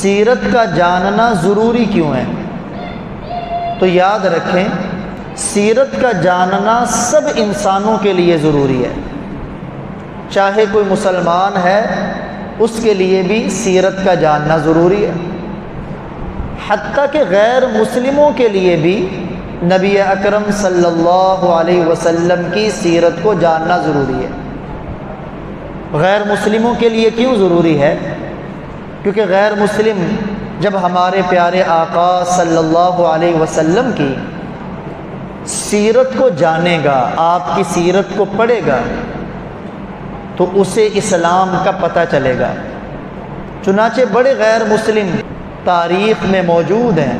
سیرت کا جاننا ضروری کیوں ہے؟ تو یاد رکھیں، سیرت کا جاننا سب انسانوں کے لیے ضروری ہے، چاہے کوئی مسلمان ہے اس کے لیے بھی سیرت کا جاننا ضروری ہے، حتیٰ کہ غیر مسلموں کے لیے بھی نبی اکرم صلی اللہ علیہ وسلم کی سیرت کو جاننا ضروری ہے۔ غیر مسلموں کے لیے کیوں ضروری ہے؟ کیونکہ غیر مسلم جب ہمارے پیارے آقا صلی اللہ علیہ وسلم کی سیرت کو جانے گا، آپ کی سیرت کو پڑھے گا، تو اسے اسلام کا پتہ چلے گا۔ چنانچہ بڑے غیر مسلم تاریخ میں موجود ہیں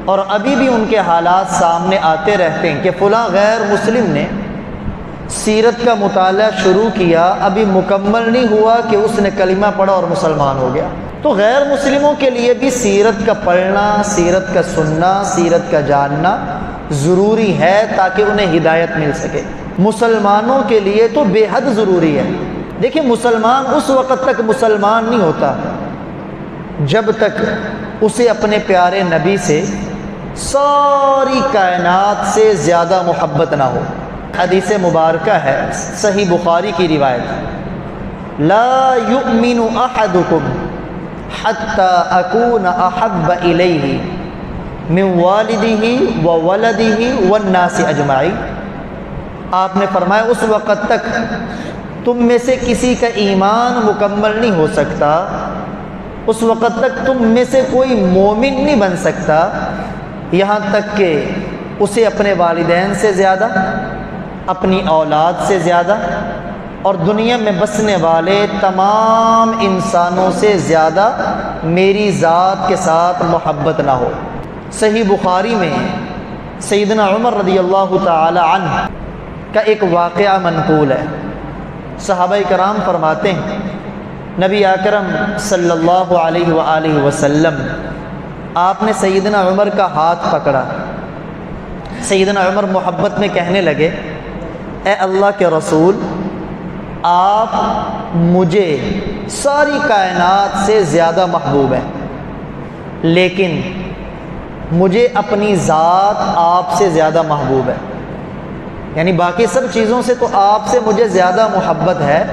اور ابھی بھی ان کے حالات سامنے آتے رہتے ہیں کہ فلاں غیر مسلم نے سیرت کا مطالعہ شروع کیا، ابھی مکمل نہیں ہوا کہ اس نے کلمہ پڑھا اور مسلمان ہو گیا۔ تو غیر مسلموں کے لیے بھی سیرت کا پڑھنا، سیرت کا سننا، سیرت کا جاننا ضروری ہے تاکہ انہیں ہدایت مل سکے۔ مسلمانوں کے لیے تو بے حد ضروری ہے۔ دیکھیں، مسلمان اس وقت تک مسلمان نہیں ہوتا جب تک اسے اپنے پیارے نبی سے ساری کائنات سے زیادہ محبت نہ ہو۔ حدیث مبارکہ ہے، صحیح بخاری کی روایت، لا یؤمن احدکم حتی اکون احب الیہ من والدہ وولدہ والناس اجمعین۔ آپ نے فرمایا اس وقت تک تم میں سے کسی کا ایمان مکمل نہیں ہو سکتا، اس وقت تک تم میں سے کوئی مومن نہیں بن سکتا یہاں تک کہ اسے اپنے والدین سے زیادہ، اپنی اولاد سے زیادہ اور دنیا میں بسنے والے تمام انسانوں سے زیادہ میری ذات کے ساتھ محبت نہ ہو۔ صحیح بخاری میں سیدنا عمر رضی اللہ تعالی عنہ کا ایک واقعہ منقول ہے۔ صحابہ کرام فرماتے ہیں، نبی اکرم صلی اللہ علیہ وآلہ وسلم آپ نے سیدنا عمر کا ہاتھ پکڑا۔ سیدنا عمر محبت میں کہنے لگے، اے اللہ کے رسول، آپ مجھے ساری کائنات سے زیادہ محبوب ہیں، لیکن مجھے اپنی ذات آپ سے زیادہ محبوب ہے، یعنی باقی سب چیزوں سے تو آپ سے مجھے زیادہ محبت ہے،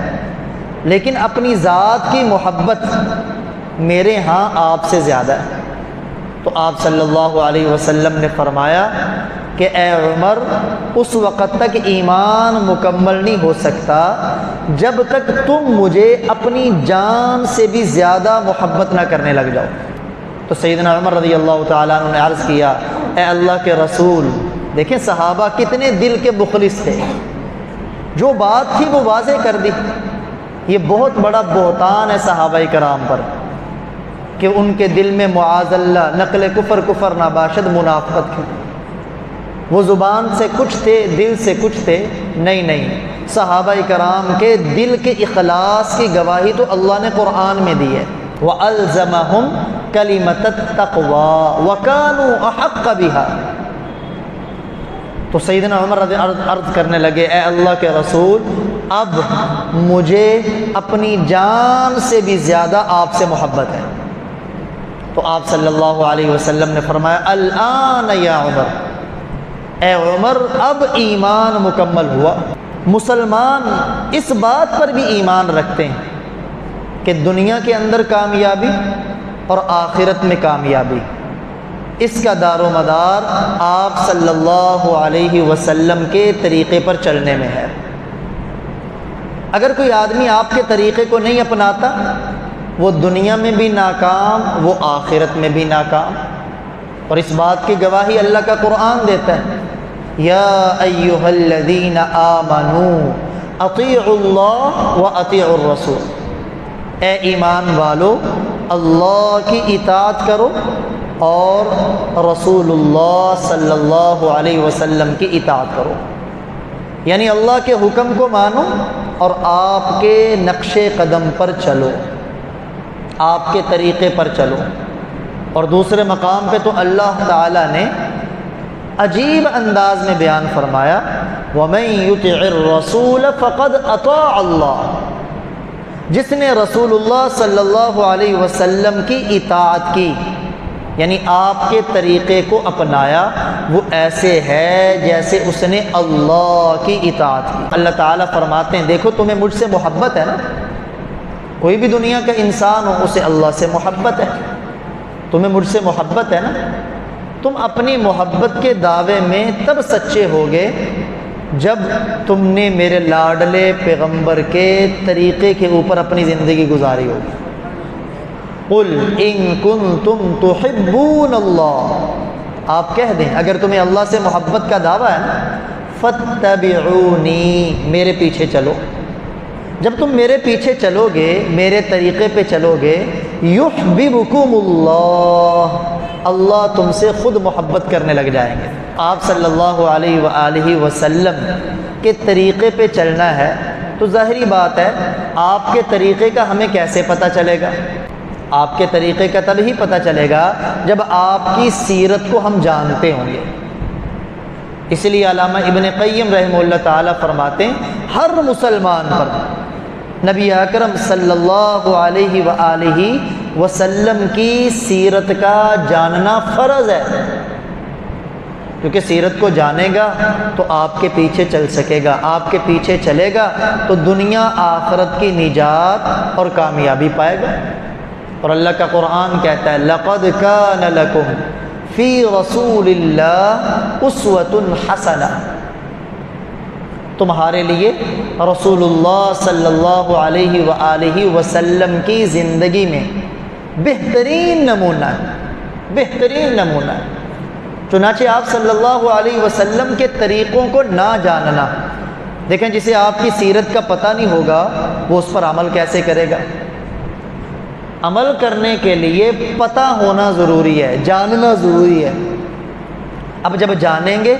لیکن اپنی ذات کی محبت میرے ہاں آپ سے زیادہ ہے۔ تو آپ صلی اللہ علیہ وسلم نے فرمایا کہ اے عمر، اس وقت تک ایمان مکمل نہیں ہو سکتا جب تک تم مجھے اپنی جان سے بھی زیادہ محبت نہ کرنے لگ جاؤ۔ تو سیدنا عمر رضی اللہ تعالیٰ عنہ نے عرض کیا، اے اللہ کے رسول، دیکھیں صحابہ کتنے دل کے مخلص تھے، جو بات تھی وہ واضح کر دی۔ یہ بہت بڑا بہتان ہے صحابہ کرام پر کہ ان کے دل میں معاذ اللہ نقل کفر ناباشد منافقت تھی۔ وہ زبان سے کچھ تھے، دل سے کچھ تھے، نہیں، صحابہ کرام کے دل کے اخلاص کی گواہی تو اللہ نے قرآن میں دی ہے، وَأَلْزَمَهُمْ كَلِمَةَ التَّقْوَى وَكَانُوا أَحَقَّ بِهَا۔ تو سیدنا عمر عرض کرنے لگے، اے اللہ کے رسول، اب مجھے اپنی جان سے بھی زیادہ آپ سے محبت ہے۔ تو آپ صلی اللہ علیہ وسلم نے فرمایا، الآن یا عمر، اے عمر، اب ایمان مکمل ہوا۔ مسلمان اس بات پر بھی ایمان رکھتے ہیں کہ دنیا کے اندر کامیابی اور آخرت میں کامیابی، اس کا دار و مدار آپ صلی اللہ علیہ وسلم کے طریقے پر چلنے میں ہے۔ اگر کوئی آدمی آپ کے طریقے کو نہیں اپناتا، وہ دنیا میں بھی ناکام، وہ آخرت میں بھی ناکام، اور اس بات کی گواہی اللہ کا قرآن دیتا ہے، یا ایھا الذین آمنوا اطیعوا اللہ واطیعوا الرسول، اے ایمان والو، اللہ کی اطاعت کرو اور رسول اللہ صلی اللہ علیہ وسلم کی اطاعت کرو، یعنی اللہ کے حکم کو مانو اور آپ کے نقش قدم پر چلو، آپ کے طریقے پر چلو۔ اور دوسرے مقام پہ تو اللہ تعالیٰ نے عجیب انداز میں بیان فرمایا، وَمَن يُطِعِ الرَّسُولَ فَقَدْ أَطَاعَ اللَّهَ، جس نے رسول اللہ صلی اللہ علیہ وسلم کی اطاعت کی، یعنی آپ کے طریقے کو اپنایا، وہ ایسے ہے جیسے اس نے اللہ کی اطاعت کی۔ اللہ تعالیٰ فرماتے ہیں دیکھو تمہیں مجھ سے محبت ہے نا، کوئی بھی دنیا کا انسان ہو اسے اللہ سے محبت ہے، تمہیں مجھ سے محبت ہے نا، تم اپنی محبت کے دعوے میں تب سچے ہوگے جب تم نے میرے لاڈلے پیغمبر کے طریقے کے اوپر اپنی زندگی گزاری ہوگی۔ قُلْ إِن كُنتُمْ تُحِبُّونَ اللَّهَ، آپ کہہ دیں اگر تمہیں اللہ سے محبت کا دعویٰ ہے نا، فَاتَّبِعُونِي، میرے پیچھے چلو۔ جب تم میرے پیچھے چلو گے، میرے طریقے پہ چلو گے، يُحْبِبُكُمُ اللَّهُ، اللہ تم سے خود محبت کرنے لگ جائیں گے۔ آپ صلی اللہ علیہ وآلہ وسلم کے طریقے پہ چلنا ہے تو ظاہری بات ہے آپ کے طریقے کا ہمیں کیسے پتہ چلے گا؟ آپ کے طریقے کا تب ہی پتہ چلے گا جب آپ کی سیرت کو ہم جانتے ہوں گے۔ اس لیے علامہ ابن قیم رحمہ اللہ تعالیٰ فرماتے ہیں ہر مسلمان پر نبی اکرم صلی اللہ علیہ وآلہ وسلم کی سیرت کا جاننا فرض ہے، کیونکہ سیرت کو جانے گا تو آپ کے پیچھے چل سکے گا، آپ کے پیچھے چلے گا تو دنیا آخرت کی نجات اور کامیابی پائے گا۔ اور اللہ کا قرآن کہتا ہے لَقَدْ كَانَ لَكُمْ فِي رَسُولِ اللَّهِ أُسْوَةٌ حَسَنَةٌ، تمہارے لیے رسول اللہ صلی اللہ علیہ وآلہ وسلم کی زندگی میں بہترین نمونہ ہے، بہترین نمونہ ہے۔ چنانچہ آپ صلی اللہ علیہ وسلم کے طریقوں کو نہ جاننا، دیکھیں جسے آپ کی سیرت کا پتہ نہیں ہوگا وہ اس پر عمل کیسے کرے گا؟ عمل کرنے کے لیے پتہ ہونا ضروری ہے، جاننا ضروری ہے۔ اب جب جانیں گے،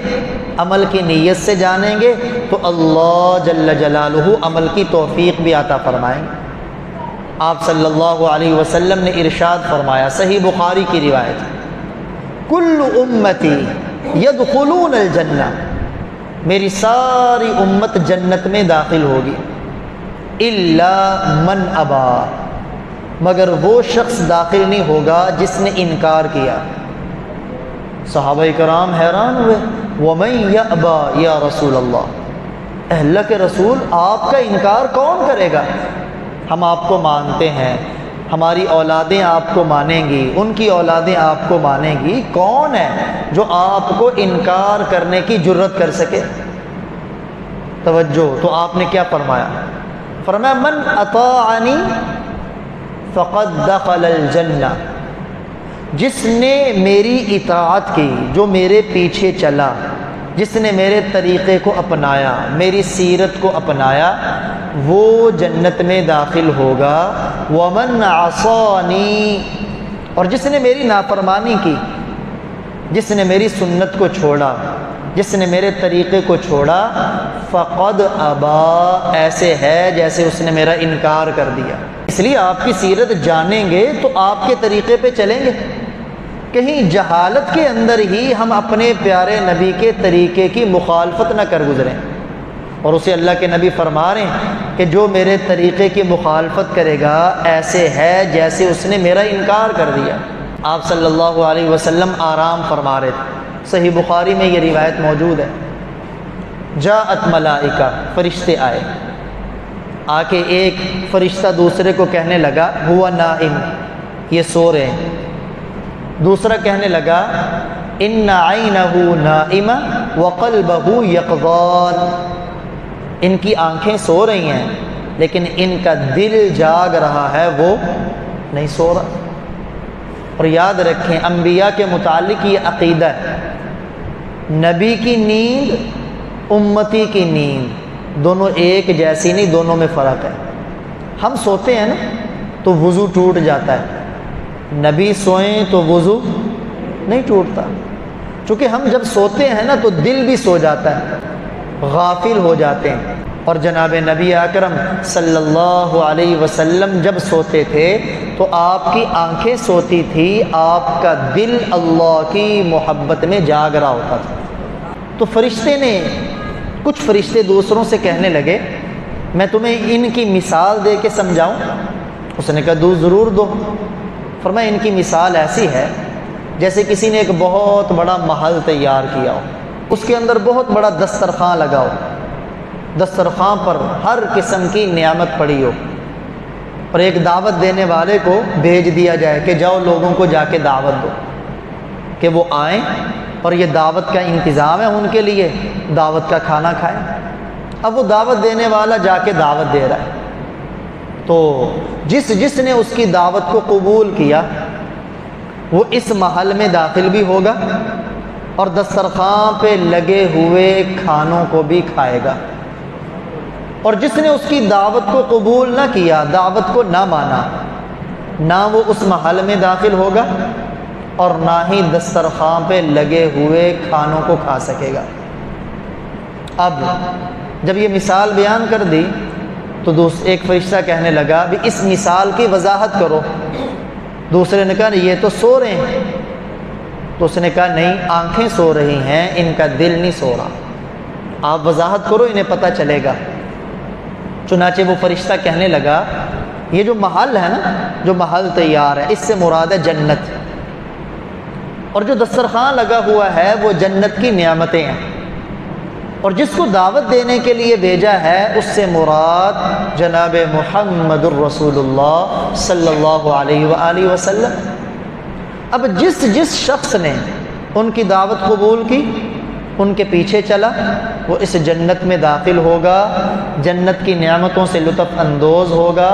عمل کی نیت سے جانیں گے تو اللہ جل جلالہ عمل کی توفیق بھی عطا فرمائیں گے۔ آپ صلی اللہ علیہ وسلم نے ارشاد فرمایا، صحیح بخاری کی روایت، کل امتی یدخلون الجنہ، میری ساری امت جنت میں داخل ہوگی، الا من ابا، مگر وہ شخص داخل نہیں ہوگا جس نے انکار کیا۔ صحابہ کرام حیران ہوئے، وَمَن يَأْبَى یا رسول اللہ، اللہ کے رسول آپ کا انکار کون کرے گا؟ ہم آپ کو مانتے ہیں، ہماری اولادیں آپ کو مانیں گی، ان کی اولادیں آپ کو مانیں گی، کون ہے جو آپ کو انکار کرنے کی جرت کر سکے؟ توجہ، تو آپ نے کیا فرمایا؟ فرمایا من اطاعنی فقد دخل الجنہ، جس نے میری اطاعت کی، جو میرے پیچھے چلا، جس نے میرے طریقے کو اپنایا، میری سیرت کو اپنایا، وہ جنت میں داخل ہوگا۔ ومن عصانی، اور جس نے میری نافرمانی کی، جس نے میری سنت کو چھوڑا، جس نے میرے طریقے کو چھوڑا، فقد ابا، ایسے ہے جیسے اس نے میرا انکار کر دیا۔ اس لیے آپ کی سیرت جانیں گے تو آپ کے طریقے پہ چلیں گے۔ کہیں جہالت کے اندر ہی ہم اپنے پیارے نبی کے طریقے کی مخالفت نہ کر گزریں، اور اسے اللہ کے نبی فرما رہے ہیں کہ جو میرے طریقے کی مخالفت کرے گا ایسے ہے جیسے اس نے میرا انکار کر دیا۔ آپ صلی اللہ علیہ وسلم آرام فرما رہے تھے، صحیح بخاری میں یہ روایت موجود ہے، جاءت ملائکہ، فرشتے آئے، آ کے ایک فرشتہ دوسرے کو کہنے لگا ہوا نائم، یہ سو رہے ہیں، دوسرا کہنے لگا ان عینہ نائمہ وقلبہ یقظان، ان کی آنکھیں سو رہی ہیں لیکن ان کا دل جاگ رہا ہے، وہ نہیں سو رہا۔ اور یاد رکھیں انبیاء کے متعلق یہ عقیدہ ہے، نبی کی نیند امتی کی نیند دونوں ایک جیسی نہیں، دونوں میں فرق ہے۔ ہم سوتے ہیں نا تو وضو ٹوٹ جاتا ہے، نبی سوئیں تو وضو نہیں ٹوٹتا، چونکہ ہم جب سوتے ہیں نا تو دل بھی سو جاتا ہے، غافل ہو جاتے ہیں۔ اور جناب نبی اکرم صلی اللہ علیہ وسلم جب سوتے تھے تو آپ کی آنکھیں سوتی تھی، آپ کا دل اللہ کی محبت میں جاگ رہا ہوتا تھا۔ تو فرشتے نے، کچھ فرشتے دوسروں سے کہنے لگے میں تمہیں ان کی مثال دے کے سمجھاؤں؟ اس نے کہا ضرور دو۔ فرمایا ان کی مثال ایسی ہے جیسے کسی نے ایک بہت بڑا محل تیار کیا ہو، اس کے اندر بہت بڑا دسترخوان لگا ہو، دسترخوان پر ہر قسم کی نعمت پڑی ہو، اور ایک دعوت دینے والے کو بھیج دیا جائے کہ جاؤ لوگوں کو جا کے دعوت دو کہ وہ آئیں، اور یہ دعوت کا انتظام ہے ان کے لیے، دعوت کا کھانا کھائیں۔ اب وہ دعوت دینے والا جا کے دعوت دے رہا ہے، تو جس نے اس کی دعوت کو قبول کیا وہ اس محل میں داخل بھی ہوگا اور دسترخوان پہ لگے ہوئے کھانوں کو بھی کھائے گا، اور جس نے اس کی دعوت کو قبول نہ کیا، دعوت کو نہ مانا، نہ وہ اس محل میں داخل ہوگا اور نہ ہی دسترخوان پہ لگے ہوئے کھانوں کو کھا سکے گا۔ اب جب یہ مثال بیان کر دی تو ایک فرشتہ کہنے لگا بھی اس مثال کی وضاحت کرو۔ دوسرے نے کہا یہ تو سو رہے ہیں، تو اس نے کہا نہیں، آنکھیں سو رہی ہیں، ان کا دل نہیں سو رہا، آپ وضاحت کرو انہیں پتہ چلے گا۔ چنانچہ وہ فرشتہ کہنے لگا یہ جو محل ہے نا، جو محل تیار ہے، اس سے مراد ہے جنت، اور جو دسترخوان لگا ہوا ہے وہ جنت کی نعمتیں ہیں، اور جس کو دعوت دینے کے لیے بھیجا ہے اس سے مراد جناب محمد الرسول اللہ صلی اللہ علیہ وآلہ وسلم۔ اب جس شخص نے ان کی دعوت قبول کی، ان کے پیچھے چلا، وہ اس جنت میں داخل ہوگا، جنت کی نعمتوں سے لطف اندوز ہوگا،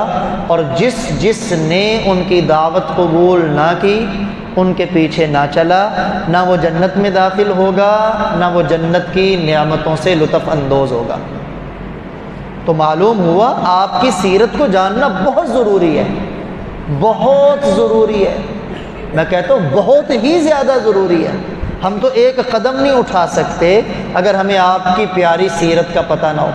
اور جس نے ان کی دعوت قبول نہ کی، ان کے پیچھے نہ چلا، نہ وہ جنت میں داخل ہوگا، نہ وہ جنت کی نعمتوں سے لطف اندوز ہوگا۔ تو معلوم ہوا آپ کی سیرت کو جاننا بہت ضروری ہے، بہت ضروری ہے، میں کہتا ہوں بہت ہی زیادہ ضروری ہے۔ ہم تو ایک قدم نہیں اٹھا سکتے اگر ہمیں آپ کی پیاری سیرت کا پتہ نہ ہو۔